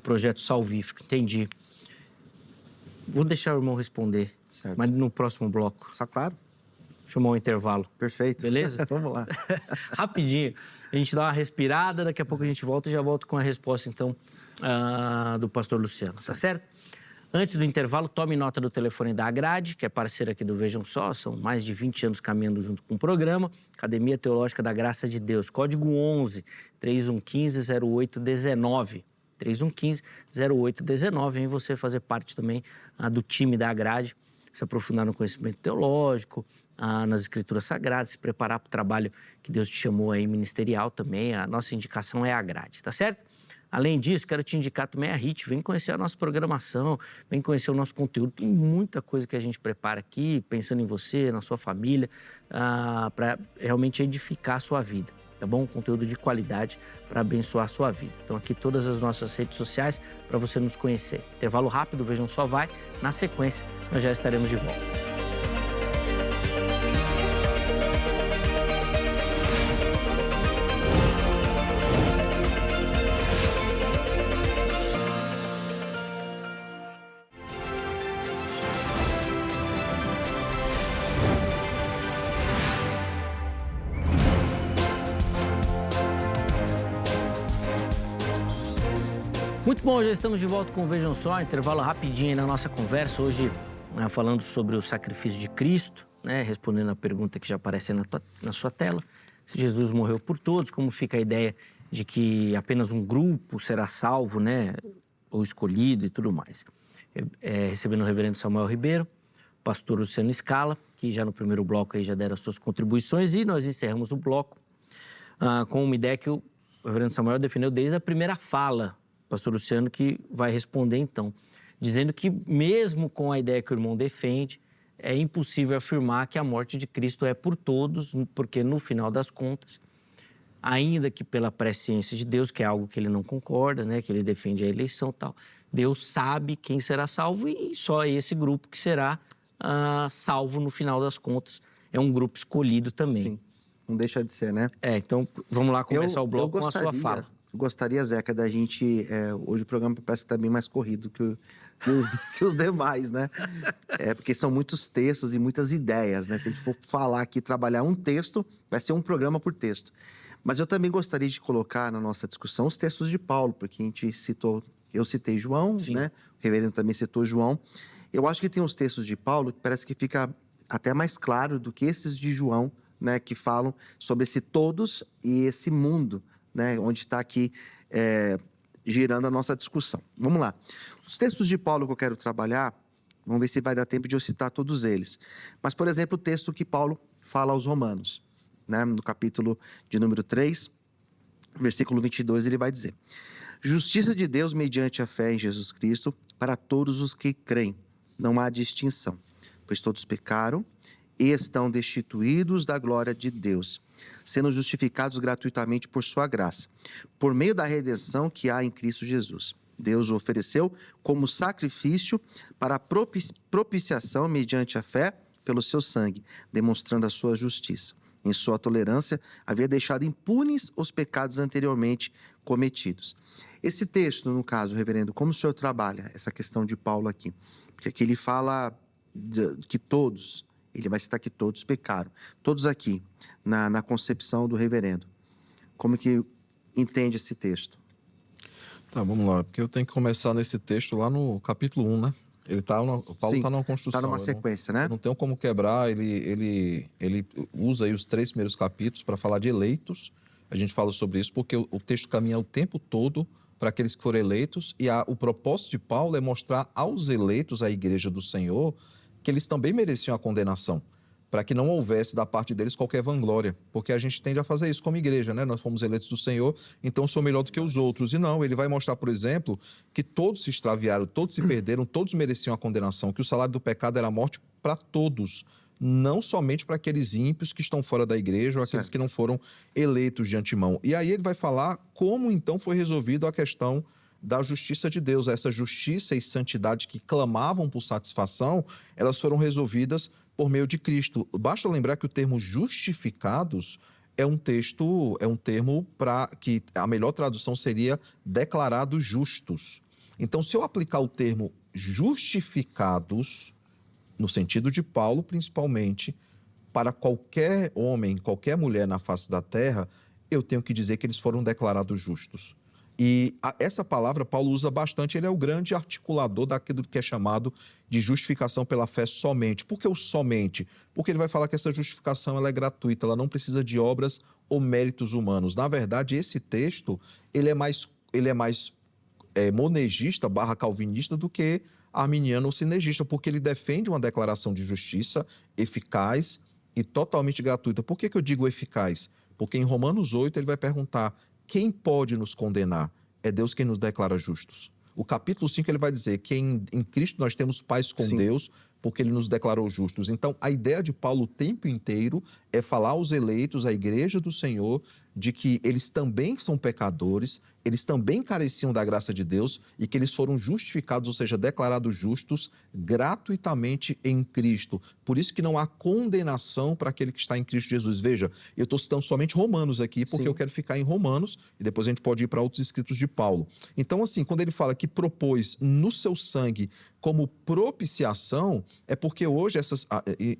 projeto salvífico. Entendi. Vou deixar o irmão responder, Certo. mas no próximo bloco. Está claro? Chamar um intervalo. Perfeito. Beleza? Vamos lá. Rapidinho. A gente dá uma respirada, daqui a pouco a gente volta e já volto com a resposta, então, do pastor Luciano. Tá certo? Antes do intervalo, tome nota do telefone da Agrade, que é parceira aqui do Vejam Só. São mais de 20 anos caminhando junto com o programa. Academia Teológica da Graça de Deus. Código 11 3115 0819. 3115-0819, vem você fazer parte também do time da Agrade, se aprofundar no conhecimento teológico, nas escrituras sagradas, se preparar para o trabalho que Deus te chamou aí ministerial também. A nossa indicação é a Agrade, tá certo? Além disso, quero te indicar também a HIT. Vem conhecer a nossa programação, vem conhecer o nosso conteúdo. Tem muita coisa que a gente prepara aqui, pensando em você, na sua família, para realmente edificar a sua vida. Tá bom? Conteúdo de qualidade para abençoar a sua vida. Então aqui todas as nossas redes sociais para você nos conhecer. Intervalo rápido, Vejam Só vai. Na sequência, nós já estaremos de volta. Muito bom, já estamos de volta com o Vejam Só, intervalo rapidinho aí na nossa conversa, hoje falando sobre o sacrifício de Cristo, né, respondendo a pergunta que já aparece na sua tela, se Jesus morreu por todos, como fica a ideia de que apenas um grupo será salvo, né, ou escolhido e tudo mais. Recebendo o reverendo Samuel Ribeiro, pastor Luciano Scala, que já no primeiro bloco aí já deram as suas contribuições, e nós encerramos o bloco com uma ideia que o reverendo Samuel defendeu desde a primeira fala, pastor Luciano, que vai responder então, dizendo que mesmo com a ideia que o irmão defende, é impossível afirmar que a morte de Cristo é por todos, porque no final das contas, ainda que pela presciência de Deus, que é algo que ele não concorda, né, que ele defende a eleição e tal, Deus sabe quem será salvo e só esse grupo que será salvo no final das contas. É um grupo escolhido também. Sim, não deixa de ser, né? Então vamos lá começar o bloco com a sua fala. Gostaria, Zeca, da gente... hoje o programa parece que está bem mais corrido que os demais, né? Porque são muitos textos e muitas ideias, né? Se a gente for falar aqui, trabalhar um texto, vai ser um programa por texto. Mas eu também gostaria de colocar na nossa discussão os textos de Paulo, porque a gente citou... Eu citei João, sim, né? O reverendo também citou João. Eu acho que tem os textos de Paulo que parece que fica até mais claro do que esses de João, né? Que falam sobre esse todos e esse mundo, né, onde está aqui girando a nossa discussão. Vamos lá. Os textos de Paulo que eu quero trabalhar, vamos ver se vai dar tempo de eu citar todos eles. Mas, por exemplo, o texto que Paulo fala aos Romanos, né, no capítulo de número 3, versículo 22, ele vai dizer: justiça de Deus mediante a fé em Jesus Cristo para todos os que creem. Não há distinção, pois todos pecaram e estão destituídos da glória de Deus, sendo justificados gratuitamente por sua graça, por meio da redenção que há em Cristo Jesus. Deus o ofereceu como sacrifício para a propiciação mediante a fé pelo seu sangue, demonstrando a sua justiça. Em sua tolerância, havia deixado impunes os pecados anteriormente cometidos. Esse texto, no caso, reverendo, como o senhor trabalha essa questão de Paulo aqui? Porque aqui ele fala que todos... Ele vai citar que todos pecaram. Todos aqui, na concepção do reverendo. Como que entende esse texto? Tá, vamos lá. Porque eu tenho que começar nesse texto lá no capítulo 1, né? Paulo está numa construção. Está numa sequência, né? Não tem como quebrar. Ele usa aí os 3 primeiros capítulos para falar de eleitos. A gente fala sobre isso porque o texto caminha o tempo todo para aqueles que foram eleitos. E o propósito de Paulo é mostrar aos eleitos, à igreja do Senhor, que eles também mereciam a condenação, para que não houvesse da parte deles qualquer vanglória, porque a gente tende a fazer isso como igreja, né? Nós fomos eleitos do Senhor, então sou melhor do que os outros. E não, ele vai mostrar, por exemplo, que todos se extraviaram, todos se perderam, todos mereciam a condenação, que o salário do pecado era a morte para todos, não somente para aqueles ímpios que estão fora da igreja ou aqueles que não foram eleitos de antemão. E aí ele vai falar como então foi resolvida a questão da justiça de Deus. Essa justiça e santidade que clamavam por satisfação, elas foram resolvidas por meio de Cristo. Basta lembrar que o termo justificados é um termo para que a melhor tradução seria declarados justos. Então, se eu aplicar o termo justificados, no sentido de Paulo, principalmente, para qualquer homem, qualquer mulher na face da terra, eu tenho que dizer que eles foram declarados justos. E essa palavra Paulo usa bastante, ele é o grande articulador daquilo que é chamado de justificação pela fé somente. Por que o somente? Porque ele vai falar que essa justificação ela é gratuita, ela não precisa de obras ou méritos humanos. Na verdade, esse texto ele é mais monegista / calvinista do que arminiano ou sinergista, porque ele defende uma declaração de justiça eficaz e totalmente gratuita. Por que eu digo eficaz? Porque em Romanos 8 ele vai perguntar: quem pode nos condenar? É Deus quem nos declara justos. O capítulo 5 ele vai dizer que em Cristo nós temos paz com Deus, porque ele nos declarou justos. Então, a ideia de Paulo o tempo inteiro é falar aos eleitos, à igreja do Senhor, de que eles também são pecadores, eles também careciam da graça de Deus e que eles foram justificados, ou seja, declarados justos gratuitamente em Cristo. Por isso que não há condenação para aquele que está em Cristo Jesus. Veja, eu estou citando somente Romanos aqui, porque eu quero ficar em Romanos e depois a gente pode ir para outros escritos de Paulo. Então, assim, quando ele fala que propôs no seu sangue como propiciação, é porque hoje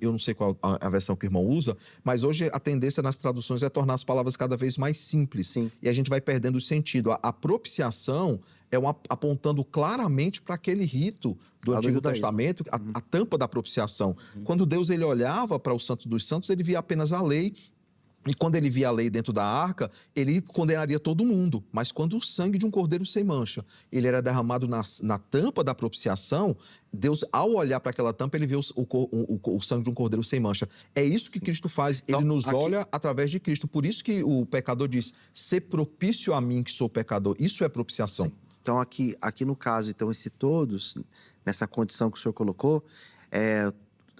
eu não sei qual a versão que o irmão usa, mas hoje a tendência nas traduções é tornar as palavras cada vez mais simples. E a gente vai perdendo o sentido. A propiciação é apontando claramente para aquele rito do Antigo Testamento, a tampa da propiciação. Quando Deus ele olhava para o Santo dos Santos, ele via apenas a lei. E quando ele via a lei dentro da arca, ele condenaria todo mundo. Mas quando o sangue de um cordeiro sem mancha, ele era derramado na tampa da propiciação, Deus, ao olhar para aquela tampa, ele vê o sangue de um cordeiro sem mancha. É isso que Cristo faz. Então, ele nos olha através de Cristo. Por isso que o pecador diz: ser propício a mim que sou pecador. Isso é propiciação. Então, aqui no caso, então, esse todos, nessa condição que o senhor colocou,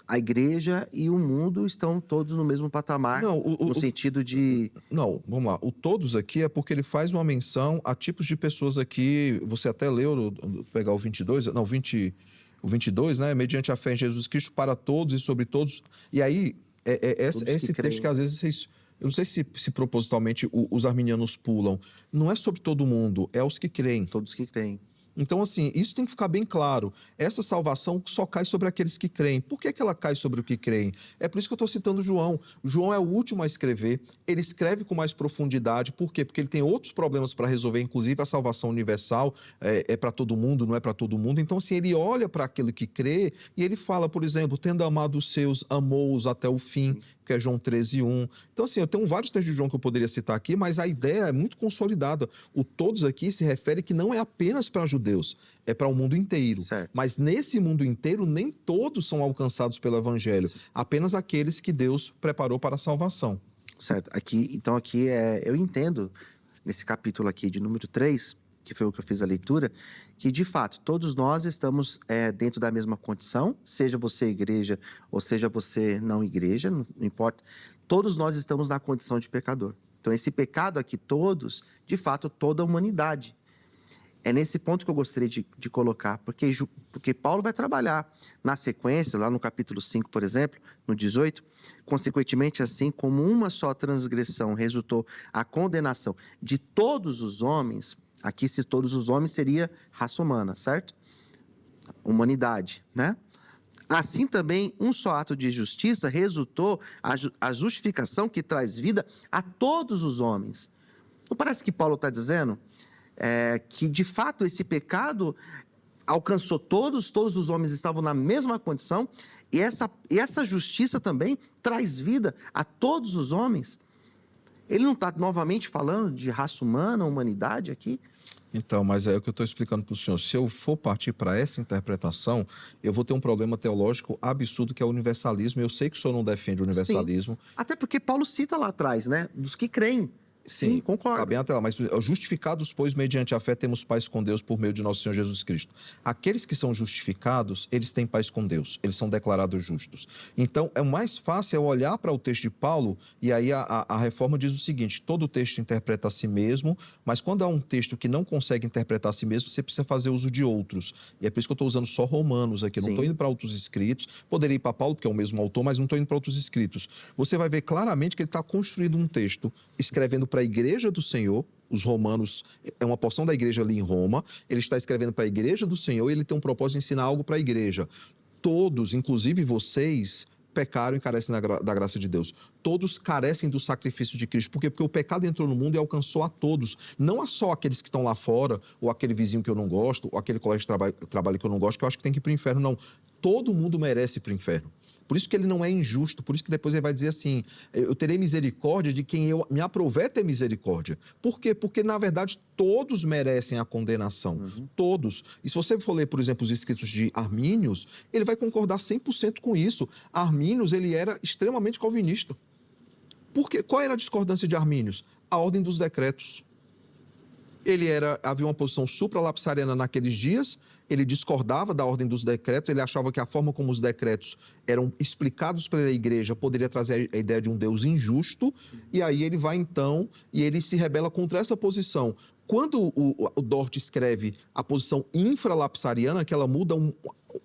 a igreja e o mundo estão todos no mesmo patamar, no sentido de... Não, vamos lá. O todos aqui é porque ele faz uma menção a tipos de pessoas aqui. Você até leu, pegar o 22, não, o 22, né? Mediante a fé em Jesus Cristo para todos e sobre todos. E aí, esse texto que às vezes... Eu não sei se propositalmente os arminianos pulam. Não é sobre todo mundo, é os que creem. Todos que creem. Então, assim, isso tem que ficar bem claro. Essa salvação só cai sobre aqueles que creem. Por que ela cai sobre o que creem? É por isso que eu estou citando João. João é o último a escrever. Ele escreve com mais profundidade. Por quê? Porque ele tem outros problemas para resolver, inclusive a salvação universal é para todo mundo, não é para todo mundo. Então, assim, ele olha para aquele que crê e ele fala, por exemplo, tendo amado os seus, amou-os até o fim, que é João 13:1. Então, assim, eu tenho vários textos de João que eu poderia citar aqui, mas a ideia é muito consolidada. O todos aqui se refere que não é apenas para judeus, é para o mundo inteiro. Certo. Mas nesse mundo inteiro, nem todos são alcançados pelo evangelho, apenas aqueles que Deus preparou para a salvação. Certo. Então, eu entendo, nesse capítulo aqui de número 3, que foi o que eu fiz a leitura, que, de fato, todos nós estamos dentro da mesma condição, seja você igreja ou seja você não igreja, não importa. Todos nós estamos na condição de pecador. Então, esse pecado aqui, todos, de fato, toda a humanidade. É nesse ponto que eu gostaria de colocar, porque Paulo vai trabalhar na sequência, lá no capítulo 5, por exemplo, no 18, consequentemente, assim como uma só transgressão resultou a condenação de todos os homens. Aqui, se todos os homens, seria raça humana, certo? Humanidade, né? Assim também, um só ato de justiça resultou a justificação que traz vida a todos os homens. Não parece que Paulo está dizendo que, de fato, esse pecado alcançou todos os homens estavam na mesma condição, e essa justiça também traz vida a todos os homens? Ele não está novamente falando de raça humana, humanidade aqui? Então, mas é o que eu estou explicando para o senhor. Se eu for partir para essa interpretação, eu vou ter um problema teológico absurdo, que é o universalismo. Eu sei que o senhor não defende o universalismo. Sim. Até porque Paulo cita lá atrás, né? Dos que creem. Sim, concordo. Tá bem até lá, mas justificados, pois, mediante a fé, temos paz com Deus por meio de nosso Senhor Jesus Cristo. Aqueles que são justificados, eles têm paz com Deus, eles são declarados justos. Então, é mais fácil eu olhar para o texto de Paulo, e aí a Reforma diz o seguinte: todo texto interpreta a si mesmo, mas quando há um texto que não consegue interpretar a si mesmo, você precisa fazer uso de outros. E é por isso que eu estou usando só Romanos aqui, não estou indo para outros escritos. Poderia ir para Paulo, porque é o mesmo autor, mas não estou indo para outros escritos. Você vai ver claramente que ele está construindo um texto, escrevendo para a igreja do Senhor. Os romanos, é uma porção da igreja ali em Roma, ele está escrevendo para a igreja do Senhor e ele tem um propósito de ensinar algo para a igreja. Todos, inclusive vocês, pecaram e carecem da graça de Deus. Todos carecem do sacrifício de Cristo. Por quê? Porque o pecado entrou no mundo e alcançou a todos. Não a só aqueles que estão lá fora, ou aquele vizinho que eu não gosto, ou aquele colega de trabalho que eu não gosto, que eu acho que tem que ir para o inferno. Não. Todo mundo merece ir para o inferno. Por isso que ele não é injusto, por isso que depois ele vai dizer assim: eu terei misericórdia de quem eu me aprover ter misericórdia. Por quê? Porque, na verdade, todos merecem a condenação. Todos. E se você for ler, por exemplo, os escritos de Armínios, ele vai concordar 100% com isso. Armínios, ele era extremamente calvinista. Qual era a discordância de Armínios? A ordem dos decretos. Havia uma posição supralapsariana naqueles dias, ele discordava da ordem dos decretos, ele achava que a forma como os decretos eram explicados pela igreja poderia trazer a ideia de um Deus injusto, e aí ele vai então, e ele se rebela contra essa posição. Quando o Dort escreve a posição infralapsariana, que ela muda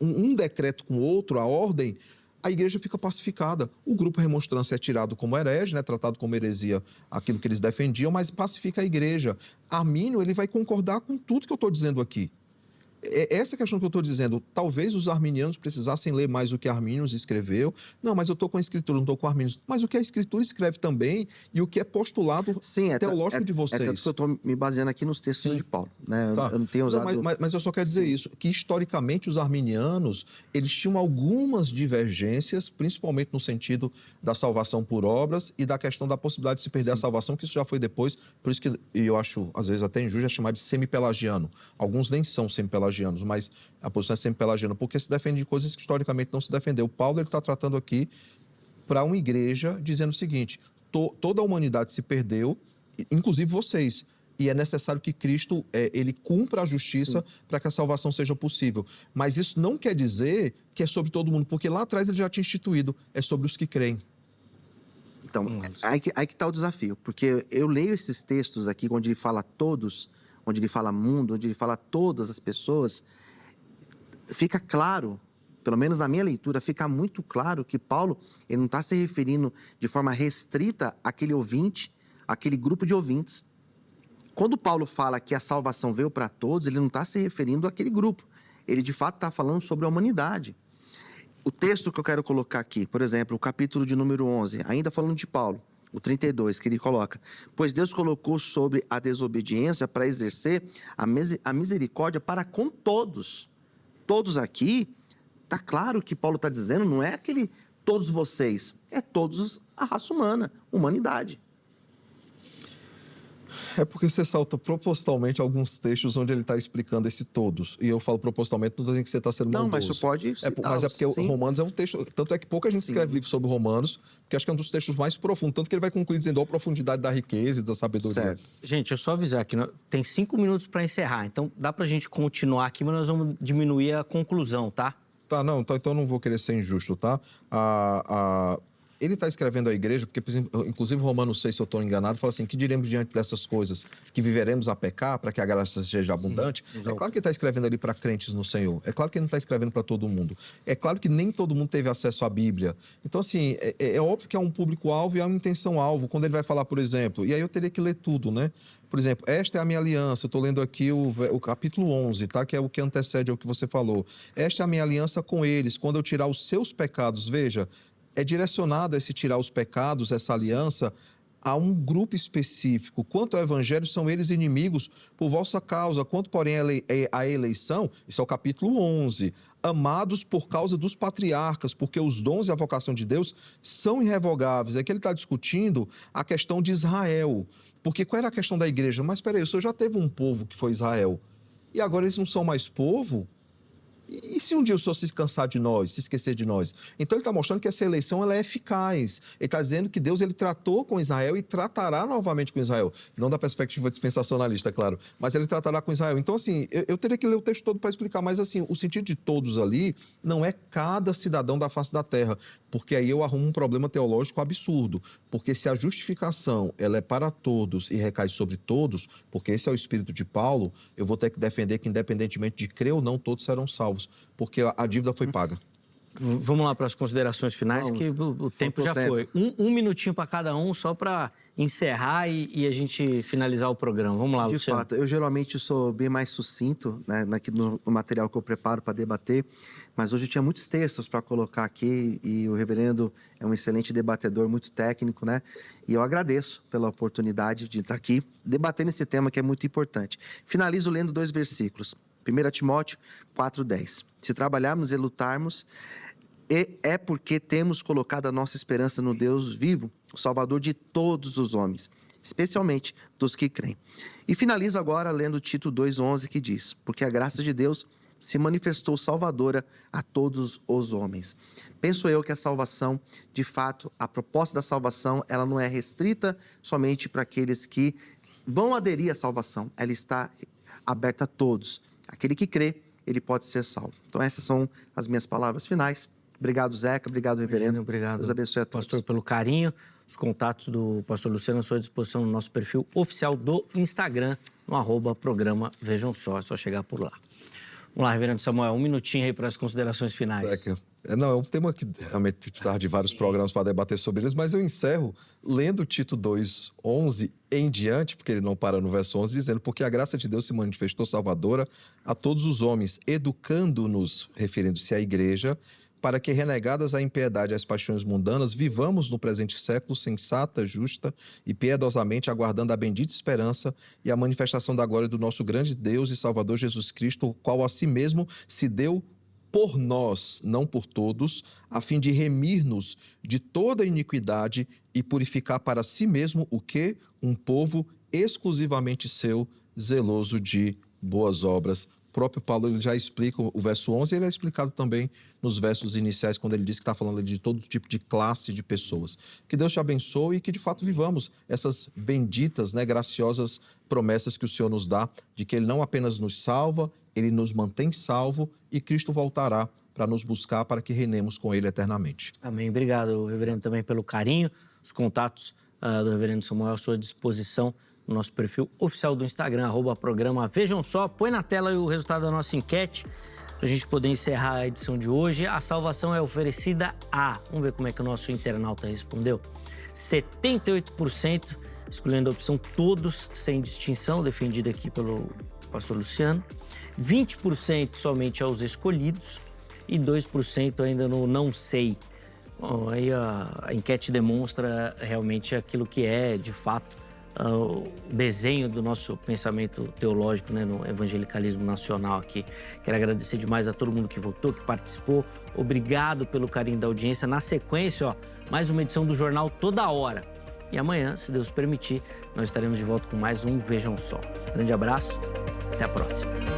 um decreto com o outro, a ordem, a igreja fica pacificada. O grupo Remonstrância é tirado como herege, né, tratado como heresia aquilo que eles defendiam, mas pacifica a igreja. Armínio, ele vai concordar com tudo que eu estou dizendo aqui. Essa questão que eu estou dizendo, talvez os arminianos precisassem ler mais o que Armínios escreveu. Não, mas eu estou com a Escritura, não estou com Armínios. Mas o que a Escritura escreve também e o que é postulado teológico de vocês. É tanto que eu estou me baseando aqui nos textos de Paulo. Né? Tá. Eu não tenho usado... Mas eu só quero dizer isso, que historicamente os arminianos, eles tinham algumas divergências, principalmente no sentido da salvação por obras e da questão da possibilidade de se perder a salvação, que isso já foi depois, por isso que eu acho, às vezes até injusto, é chamar de semipelagiano. Alguns nem são semipelagianos, mas a posição é sempre pelagiana, porque se defende de coisas que historicamente não se defendeu. Paulo está tratando aqui para uma igreja dizendo o seguinte: toda a humanidade se perdeu, inclusive vocês, e é necessário que Cristo ele cumpra a justiça para que a salvação seja possível. Mas isso não quer dizer que é sobre todo mundo, porque lá atrás ele já tinha instituído, é sobre os que creem. Então, aí que está o desafio, porque eu leio esses textos aqui onde ele fala todos, onde ele fala mundo, onde ele fala todas as pessoas, fica claro, pelo menos na minha leitura, fica muito claro que Paulo ele não está se referindo de forma restrita àquele ouvinte, àquele grupo de ouvintes. Quando Paulo fala que a salvação veio para todos, ele não está se referindo àquele grupo. Ele, de fato, está falando sobre a humanidade. O texto que eu quero colocar aqui, por exemplo, o capítulo de número 11, ainda falando de Paulo, o 32, que ele coloca: pois Deus colocou sobre a desobediência para exercer a misericórdia para com todos. Todos aqui, está claro o que Paulo está dizendo, não é aquele todos vocês, é todos a raça humana, humanidade. É porque você salta propositalmente alguns textos onde ele está explicando esse todos. E eu falo propositalmente, não estou dizendo que você está sendo maldoso. Não, mas você pode citar. Mas é porque o Romanos é um texto... Tanto é que pouca gente escreve livro sobre Romanos, porque acho que é um dos textos mais profundos. Tanto que ele vai concluir dizendo a profundidade da riqueza e da sabedoria. Certo. Gente, eu só avisar aqui, tem 5 minutos para encerrar. Então, dá para a gente continuar aqui, mas nós vamos diminuir a conclusão, tá? Tá, não. Então eu não vou querer ser injusto, tá? Ele está escrevendo à igreja, porque, por exemplo, inclusive Romanos 6, se eu estou enganado, fala assim: que diremos diante dessas coisas? Que viveremos a pecar para que a graça seja abundante? É claro que ele está escrevendo ali para crentes no Senhor. É claro que ele não está escrevendo para todo mundo. É claro que nem todo mundo teve acesso à Bíblia. Então, assim, é óbvio que há um público-alvo e há uma intenção-alvo. Quando ele vai falar, por exemplo, e aí eu teria que ler tudo, né? Por exemplo, esta é a minha aliança. Eu estou lendo aqui o capítulo 11, tá? Que é o que antecede ao que você falou. Esta é a minha aliança com eles, quando eu tirar os seus pecados. Veja, é direcionado a esse tirar os pecados, essa aliança, a um grupo específico. Quanto ao evangelho, são eles inimigos por vossa causa. Quanto, porém, à eleição, isso é o capítulo 11. Amados por causa dos patriarcas, porque os dons e a vocação de Deus são irrevogáveis. É que ele está discutindo a questão de Israel. Porque qual era a questão da igreja? Mas, espera aí, o senhor já teve um povo que foi Israel. E agora eles não são mais povo? E se um dia o senhor se cansar de nós, se esquecer de nós? Então ele está mostrando que essa eleição ela é eficaz. Ele está dizendo que Deus ele tratou com Israel e tratará novamente com Israel. Não da perspectiva dispensacionalista, claro, mas ele tratará com Israel. Então, assim, eu teria que ler o texto todo para explicar, mas assim, o sentido de todos ali não é cada cidadão da face da terra, porque aí eu arrumo um problema teológico absurdo. Porque se a justificação ela é para todos e recai sobre todos, porque esse é o espírito de Paulo, eu vou ter que defender que, independentemente de crer ou não, todos serão salvos, porque a dívida foi paga. Vamos lá para as considerações finais, que o tempo já foi. Um minutinho para cada um, só para encerrar e a gente finalizar o programa. Vamos lá, Luciano. De fato, eu geralmente sou bem mais sucinto, né, no material que eu preparo para debater, mas hoje eu tinha muitos textos para colocar aqui e o reverendo é um excelente debatedor, muito técnico, né? E eu agradeço pela oportunidade de estar aqui debatendo esse tema que é muito importante. Finalizo lendo 2 versículos. 1 Timóteo 4,10. Se trabalharmos e lutarmos, é porque temos colocado a nossa esperança no Deus vivo, o Salvador de todos os homens, especialmente dos que creem. E finalizo agora lendo Tito 2,11, que diz: porque a graça de Deus se manifestou salvadora a todos os homens. Penso eu que a salvação, de fato, a proposta da salvação, ela não é restrita somente para aqueles que vão aderir à salvação, ela está aberta a todos. Aquele que crê, ele pode ser salvo. Então, essas são as minhas palavras finais. Obrigado, Zeca. Obrigado, reverendo. Obrigado, Deus abençoe a todos. Pastor, pelo carinho. Os contatos do pastor Luciano à sua disposição no nosso perfil oficial do Instagram, no @programa Vejam Só. É só chegar por lá. Vamos lá, reverendo Samuel, um minutinho aí para as considerações finais. Zeca. Não, é um tema que realmente precisava de vários programas para debater sobre eles, mas eu encerro lendo Tito 2:11 em diante, porque ele não para no verso 11, dizendo: porque a graça de Deus se manifestou salvadora a todos os homens, educando-nos, referindo-se à igreja, para que, renegadas a impiedade e as paixões mundanas, vivamos no presente século sensata, justa e piedosamente, aguardando a bendita esperança e a manifestação da glória do nosso grande Deus e Salvador Jesus Cristo, o qual a si mesmo se deu por nós, não por todos, a fim de remir-nos de toda iniquidade e purificar para si mesmo o quê? Um povo exclusivamente seu, zeloso de boas obras. O próprio Paulo ele já explica o verso 11, ele é explicado também nos versos iniciais, quando ele diz que está falando de todo tipo de classe de pessoas. Que Deus te abençoe e que, de fato, vivamos essas benditas, graciosas promessas que o Senhor nos dá, de que Ele não apenas nos salva, Ele nos mantém salvo e Cristo voltará para nos buscar, para que reinemos com Ele eternamente. Amém. Obrigado, reverendo, também pelo carinho. Os contatos do reverendo Samuel à sua disposição no nosso perfil oficial do Instagram, @programa Vejam Só. Põe na tela aí o resultado da nossa enquete para a gente poder encerrar a edição de hoje. A salvação é oferecida a... Vamos ver como é que o nosso internauta respondeu. 78% escolhendo a opção todos, sem distinção, defendida aqui pelo pastor Luciano. 20% somente aos escolhidos e 2% ainda no não sei. Bom, aí a enquete demonstra realmente aquilo que é, de fato, o desenho do nosso pensamento teológico, no evangelicalismo nacional aqui. Quero agradecer demais a todo mundo que votou, que participou. Obrigado pelo carinho da audiência. Na sequência, mais uma edição do Jornal Toda Hora. E amanhã, se Deus permitir, nós estaremos de volta com mais um Vejam Só. Grande abraço, até a próxima.